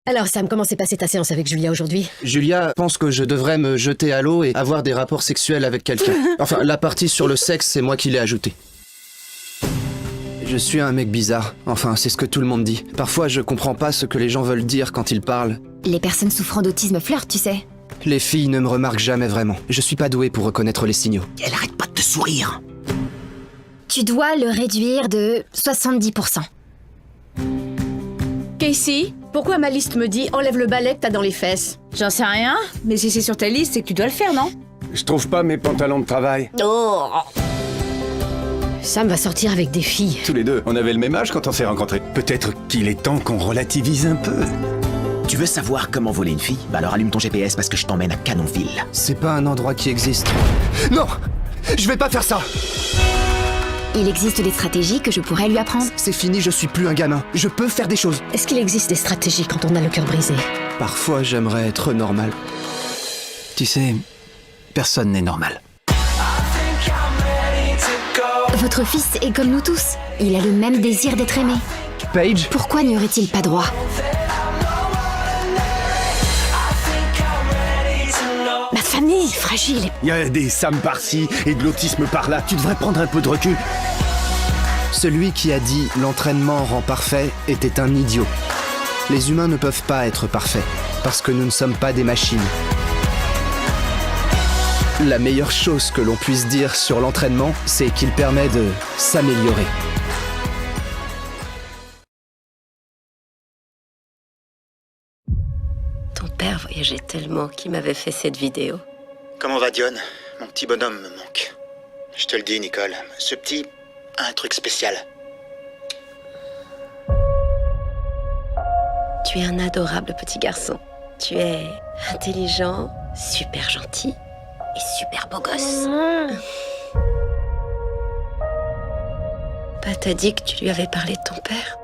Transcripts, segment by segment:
Alors Sam, comment s'est passée ta séance avec Julia aujourd'hui? Julia pense que je devrais me jeter à l'eau et avoir des rapports sexuels avec quelqu'un. Enfin, la partie sur le sexe, c'est moi qui l'ai ajoutée. Je suis un mec bizarre. Enfin, c'est ce que tout le monde dit. Parfois, je comprends pas ce que les gens veulent dire quand ils parlent. Les personnes souffrant d'autisme flirtent, tu sais. Les filles ne me remarquent jamais vraiment. Je suis pas doué pour reconnaître les signaux. Elle arrête pas de te sourire. Tu dois le réduire de 70%. Casey, pourquoi ma liste me dit enlève le balai que t'as dans les fesses? J'en sais rien, mais si c'est sur ta liste, c'est que tu dois le faire, non? Je trouve pas mes pantalons de travail. Oh! Sam va sortir avec des filles. Tous les deux, on avait le même âge quand on s'est rencontrés. Peut-être qu'il est temps qu'on relativise un peu. Tu veux savoir comment voler une fille? Bah alors allume ton GPS parce que je t'emmène à Canonville. C'est pas un endroit qui existe. Non! Je vais pas faire ça! Il existe des stratégies que je pourrais lui apprendre. C'est fini, je suis plus un gamin. Je peux faire des choses. Est-ce qu'il existe des stratégies quand on a le cœur brisé? Parfois, j'aimerais être normal. Tu sais, personne n'est normal. Votre fils est comme nous tous. Il a le même désir d'être aimé. Paige? Pourquoi n'y aurait-il pas droit? Ma famille, fragile. Il y a des Sam par-ci et de l'autisme par-là. Tu devrais prendre un peu de recul. Celui qui a dit « l'entraînement rend parfait » était un idiot. Les humains ne peuvent pas être parfaits, parce que nous ne sommes pas des machines. La meilleure chose que l'on puisse dire sur l'entraînement, c'est qu'il permet de s'améliorer. Ton père voyageait tellement qu'il m'avait fait cette vidéo. Comment va Dion? Mon petit bonhomme me manque. Je te le dis, Nicole, ce petit a un truc spécial. Tu es un adorable petit garçon. Tu es intelligent, super gentil et super beau gosse. Bah, t'as dit que tu lui avais parlé de ton père?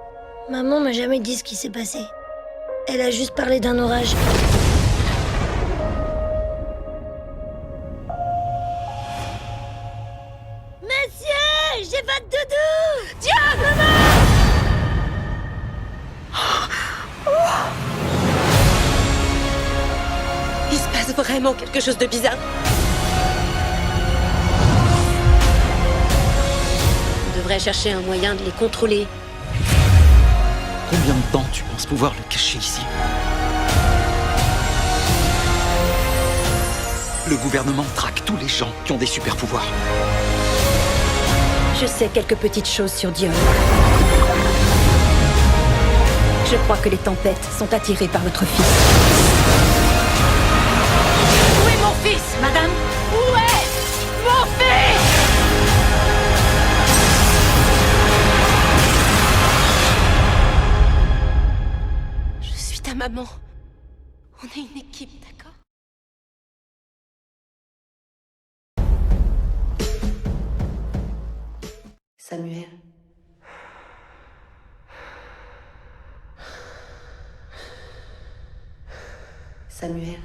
Maman m'a jamais dit ce qui s'est passé. Elle a juste parlé d'un orage. Monsieur, j'ai pas de doudou! Diable! Il se passe vraiment quelque chose de bizarre. On devrait chercher un moyen de les contrôler. Combien de temps tu penses pouvoir le cacher ici? Le gouvernement traque tous les gens qui ont des super pouvoirs. Je sais quelques petites choses sur Dion. Je crois que les tempêtes sont attirées par votre fils. Où est mon fils, madame? Où est mon fils? Je suis ta maman. On est une équipe, d'accord? Samuel. Samuel.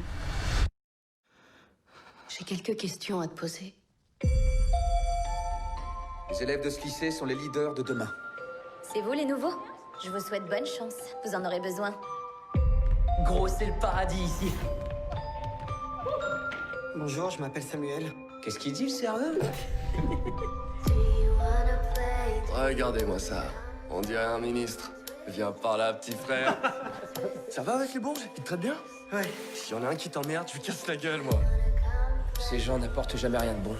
J'ai quelques questions à te poser. Les élèves de ce lycée sont les leaders de demain. C'est vous les nouveaux? Je vous souhaite bonne chance. Vous en aurez besoin. Gros, c'est le paradis ici. Bonjour, je m'appelle Samuel. Qu'est-ce qu'il dit, le sérieux? Regardez-moi ça. On dirait un ministre. Viens par là, petit frère. Ça va avec les bourges? Ils te traitent bien? Ouais. S'il y en a un qui t'emmerde, je lui casse la gueule, moi. Ces gens n'apportent jamais rien de bon.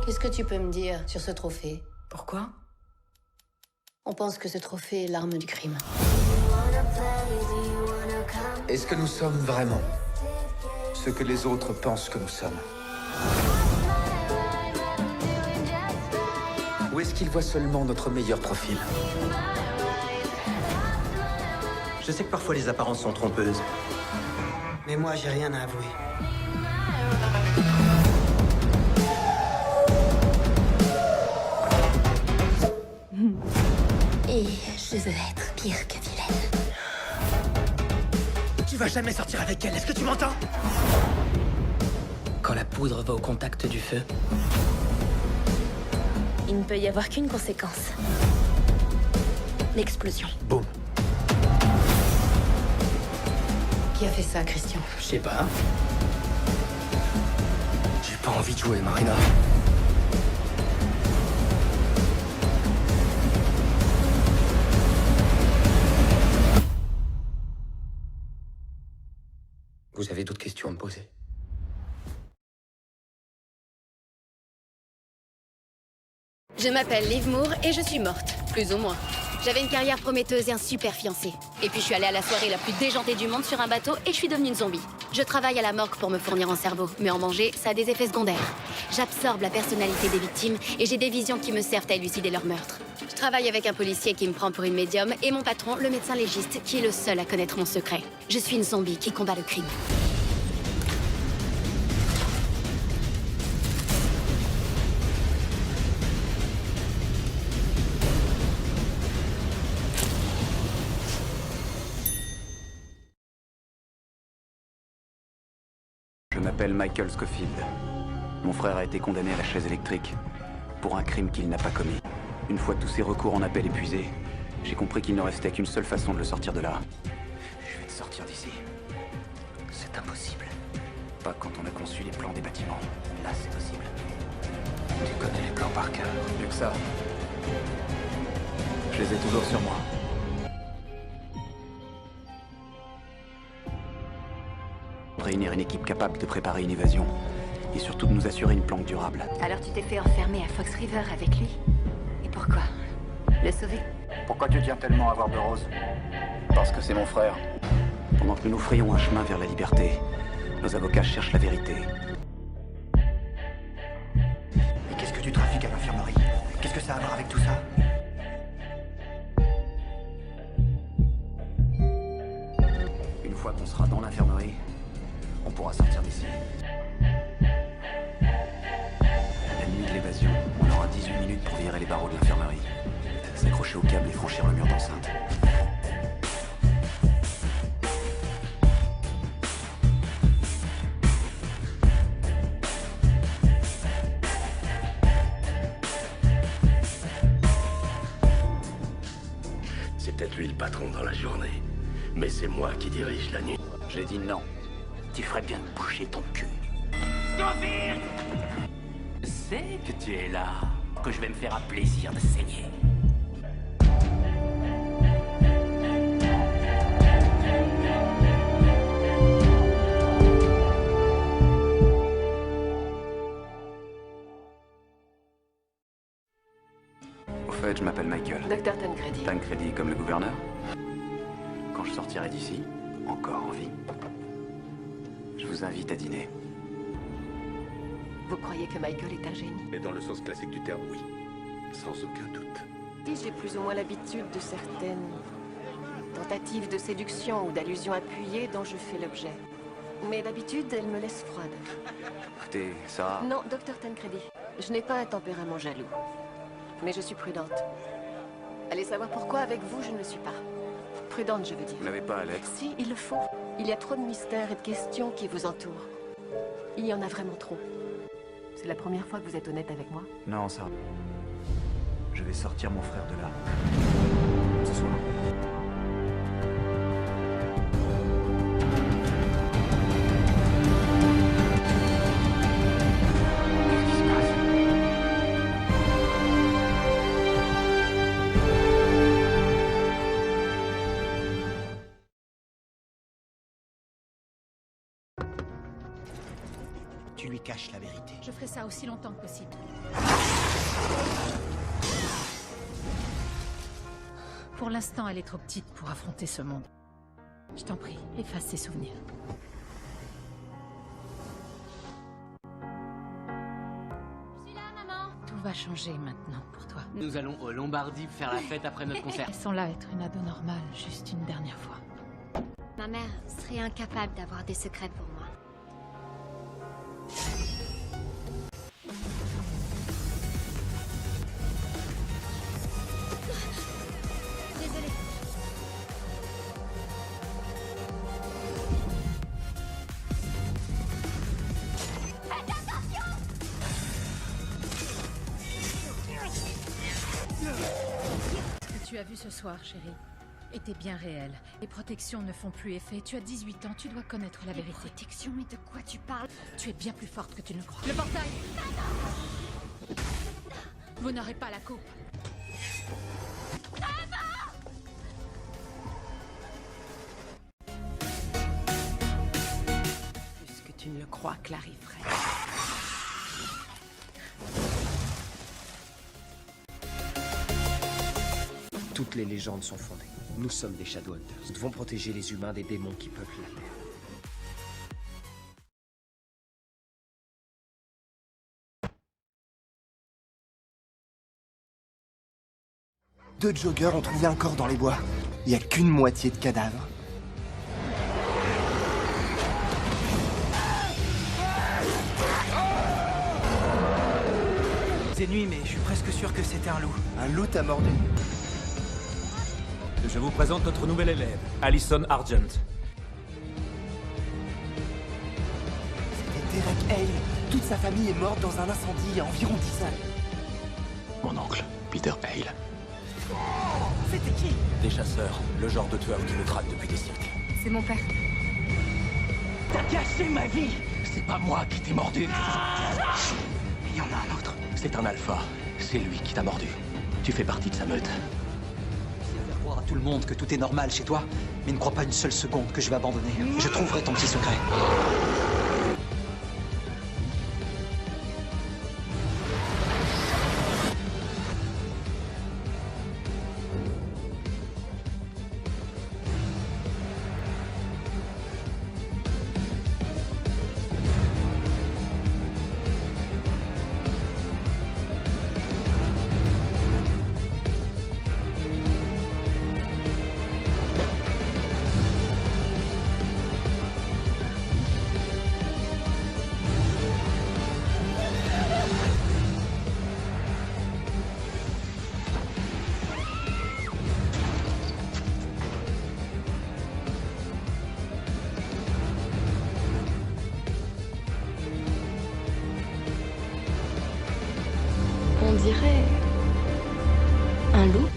Qu'est-ce que tu peux me dire sur ce trophée? Pourquoi? On pense que ce trophée est l'arme du crime. Est-ce que nous sommes vraiment ce que les autres pensent que nous sommes? Ou est-ce qu'ils voient seulement notre meilleur profil? Je sais que parfois les apparences sont trompeuses. Mais moi, j'ai rien à avouer. Et je veux être pire que vilaine. Tu vas jamais sortir avec elle, est-ce que tu m'entends? Quand la poudre va au contact du feu. Il ne peut y avoir qu'une conséquence. L'explosion. Boum. Qui a fait ça, Christian? Je sais pas. J'ai pas envie de jouer, Marina. Vous avez d'autres questions à me poser? Je m'appelle Liv Moore et je suis morte, plus ou moins. J'avais une carrière prometteuse et un super fiancé. Et puis je suis allée à la soirée la plus déjantée du monde sur un bateau et je suis devenue une zombie. Je travaille à la morgue pour me fournir en cerveau, mais en manger, ça a des effets secondaires. J'absorbe la personnalité des victimes et j'ai des visions qui me servent à élucider leur meurtre. Je travaille avec un policier qui me prend pour une médium et mon patron, le médecin légiste, qui est le seul à connaître mon secret. Je suis une zombie qui combat le crime. Je m'appelle Michael Scofield. Mon frère a été condamné à la chaise électrique pour un crime qu'il n'a pas commis. Une fois tous ses recours en appel épuisés, j'ai compris qu'il ne restait qu'une seule façon de le sortir de là. Je vais te sortir d'ici. C'est impossible. Pas quand on a conçu les plans des bâtiments. Là, c'est possible. Tu connais les plans par cœur. Mieux que ça. Je les ai toujours sur moi. Réunir une équipe capable de préparer une évasion et surtout de nous assurer une planque durable. Alors tu t'es fait enfermer à Fox River avec lui? Et pourquoi? Le sauver? Pourquoi tu tiens tellement à voir de Rose? Parce que c'est mon frère. Pendant que nous nous frayons un chemin vers la liberté, nos avocats cherchent la vérité. Et qu'est-ce que tu trafiques à l'infirmerie? Qu'est-ce que ça a à voir avec tout ça? Une fois qu'on sera dans l'infirmerie, on pourra sortir d'ici. La nuit de l'évasion, on aura 18 minutes pour virer les barreaux de l'infirmerie, s'accrocher au câble et franchir le mur d'enceinte. C'est peut-être lui le patron dans la journée, mais c'est moi qui dirige la nuit. J'ai dit non. Tu ferais bien de boucher ton cul. Scofield! Je sais que tu es là, que je vais me faire un plaisir de saigner. Au fait, je m'appelle Michael. Docteur Tancredi. Tancredi comme le gouverneur. Quand je sortirai d'ici, encore en vie, je vous invite à dîner. Vous croyez que Michael est un génie? Mais dans le sens classique du terme, oui. Sans aucun doute. J'ai plus ou moins l'habitude de certaines tentatives de séduction ou d'allusions appuyées dont je fais l'objet. Mais d'habitude, elles me laissent froide. Écoutez, ça... Non, docteur Tancredi, je n'ai pas un tempérament jaloux. Mais je suis prudente. Allez savoir pourquoi avec vous, je ne le suis pas. Prudente, je veux dire. Vous n'avez pas à l'être. Si, il le faut. Il y a trop de mystères et de questions qui vous entourent. Il y en a vraiment trop. C'est la première fois que vous êtes honnête avec moi? Non, ça... Je vais sortir mon frère de là. Ce soir. Qu'est-ce qui se passe? Tu lui caches la vérité. Je ferai ça aussi longtemps que possible. Pour l'instant, elle est trop petite pour affronter ce monde. Je t'en prie, efface ses souvenirs. Je suis là, maman. Tout va changer maintenant pour toi. Nous allons au Lombardie faire la fête après notre concert. Elles sont là, être une ado normale, juste une dernière fois. Ma mère serait incapable d'avoir des secrets pour moi. Désolée. Faites attention! Est-ce que tu tu as vu ce soir, chérie, était bien réel. Les protections ne font plus effet. Tu as 18 ans, tu dois connaître la vérité. Protection, mais de quoi tu parles? Tu es bien plus forte que tu ne le crois. Le portail! Vous n'aurez pas la coupe. Plus que tu ne le crois, Clarifred. Toutes les légendes sont fondées. Nous sommes des Shadowhunters. Nous devons protéger les humains des démons qui peuplent la Terre. Deux joggers ont trouvé un corps dans les bois. Il n'y a qu'une moitié de cadavre. C'est nuit, mais je suis presque sûr que c'était un loup. Un loup t'a mordu. Je vous présente notre nouvelle élève, Allison Argent. C'était Derek Hale. Toute sa famille est morte dans un incendie il y a environ 10 ans. Mon oncle, Peter Hale. C'était qui? Des chasseurs, le genre de tueurs qui nous traquent depuis des siècles. C'est mon père. T'as cassé ma vie! C'est pas moi qui t'ai mordu. Il y en a un autre. C'est un alpha. C'est lui qui t'a mordu. Tu fais partie de sa meute. C'est faire croire à tout le monde que tout est normal chez toi, mais ne crois pas une seule seconde que je vais abandonner. Je trouverai ton petit secret. On dirait... un loup?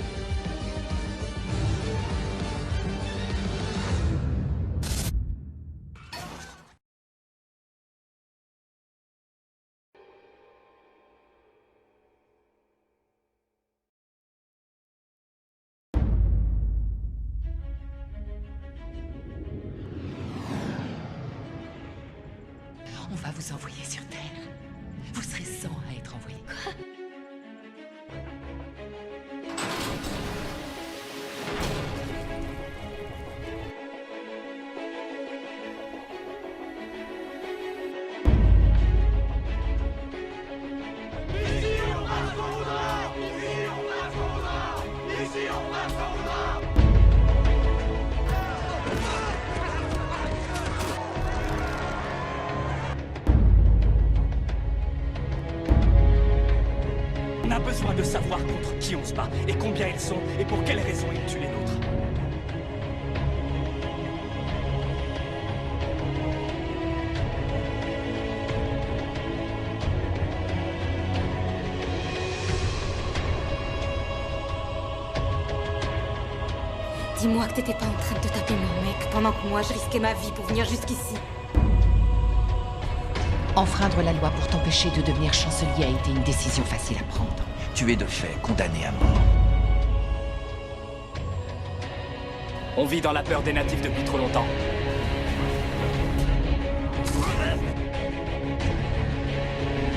On va vous envoyer sur Terre. Vous serez 100 à être envoyés. On a besoin de savoir contre qui on se bat, et combien ils sont, et pour quelles raisons ils tuent les nôtres. Dis-moi que t'étais pas en train de taper mon mec pendant que moi je risquais ma vie pour venir jusqu'ici. Enfreindre la loi pour t'empêcher de devenir chancelier a été une décision facile à prendre. Tu es de fait condamné à mort. On vit dans la peur des natifs depuis trop longtemps.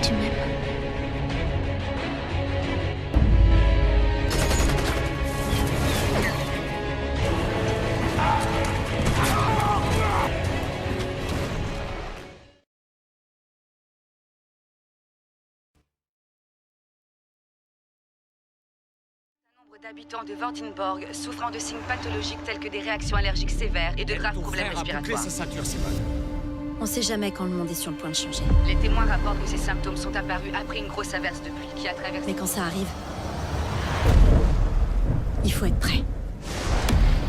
Tu m'aimes? D'habitants de Vandenborg souffrant de signes pathologiques tels que des réactions allergiques sévères et de graves problèmes respiratoires. On sait jamais quand le monde est sur le point de changer. Les témoins rapportent que ces symptômes sont apparus après une grosse averse de pluie qui a traversé... Mais quand ça arrive, il faut être prêt.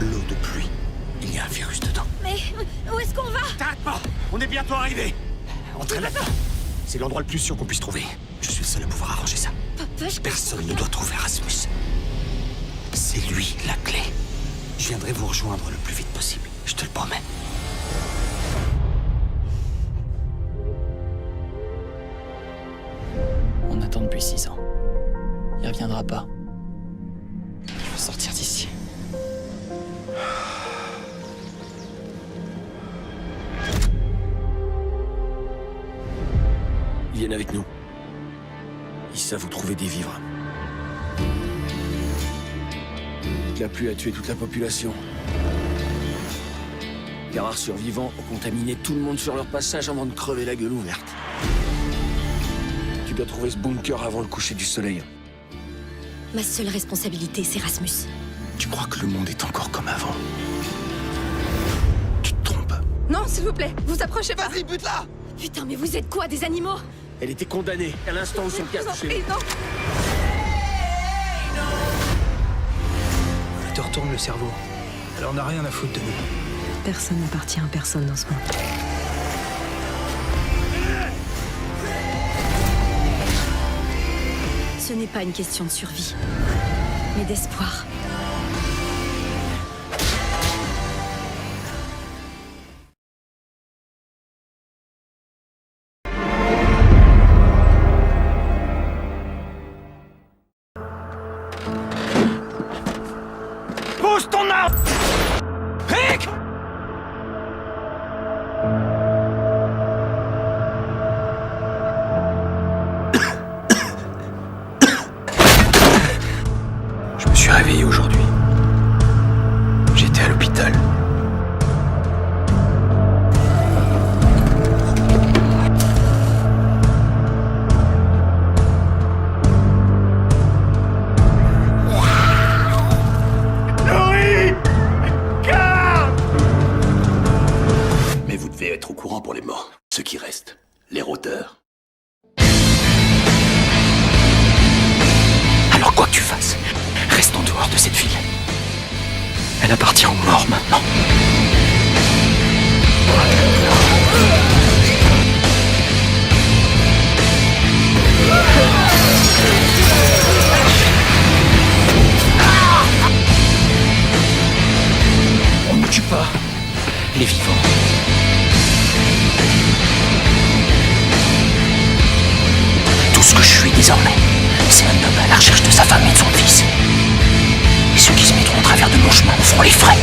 L'eau de pluie. Il y a un virus dedans. Mais où est-ce qu'on va? T'arrêtes pas! On est bientôt arrivé! Entrez là-dedans! C'est l'endroit le plus sûr qu'on puisse trouver. Je suis le seul à pouvoir arranger ça. Papa, Personne ne doit trouver Rasmus. C'est lui, la clé. Je viendrai vous rejoindre le plus vite possible, je te le promets. On attend depuis 6 ans. Il reviendra pas. Je veux sortir d'ici. Ils viennent avec nous. Ils savent où trouver des vivres. La pluie a tué toute la population. Les rares survivants ont contaminé tout le monde sur leur passage avant de crever la gueule ouverte. Tu dois trouver ce bunker avant le coucher du soleil. Ma seule responsabilité, c'est Rasmus. Tu crois que le monde est encore comme avant? Non, s'il vous plaît, vous approchez pas. Vas-y, bute-la! Putain, mais vous êtes quoi, des animaux? Elle était condamnée à l'instant où son cas touché. Non. Elle te retourne le cerveau. Elle en a rien à foutre de nous. Personne n'appartient à personne dans ce monde. Ce n'est pas une question de survie, mais d'espoir. Pousse ton arme! Rick! Je me suis réveillé aujourd'hui. J'étais à l'hôpital. Mais vous devez être au courant pour les morts. Ceux qui restent. Les rôdeurs. Alors quoi que tu fasses, reste en dehors de cette ville. Elle appartient aux morts maintenant. On ne tue pas les vivants. Tout ce que je suis désormais, c'est un homme à la recherche de sa femme et de son fils. Et ceux qui se mettront au travers de mon chemin en feront les frais.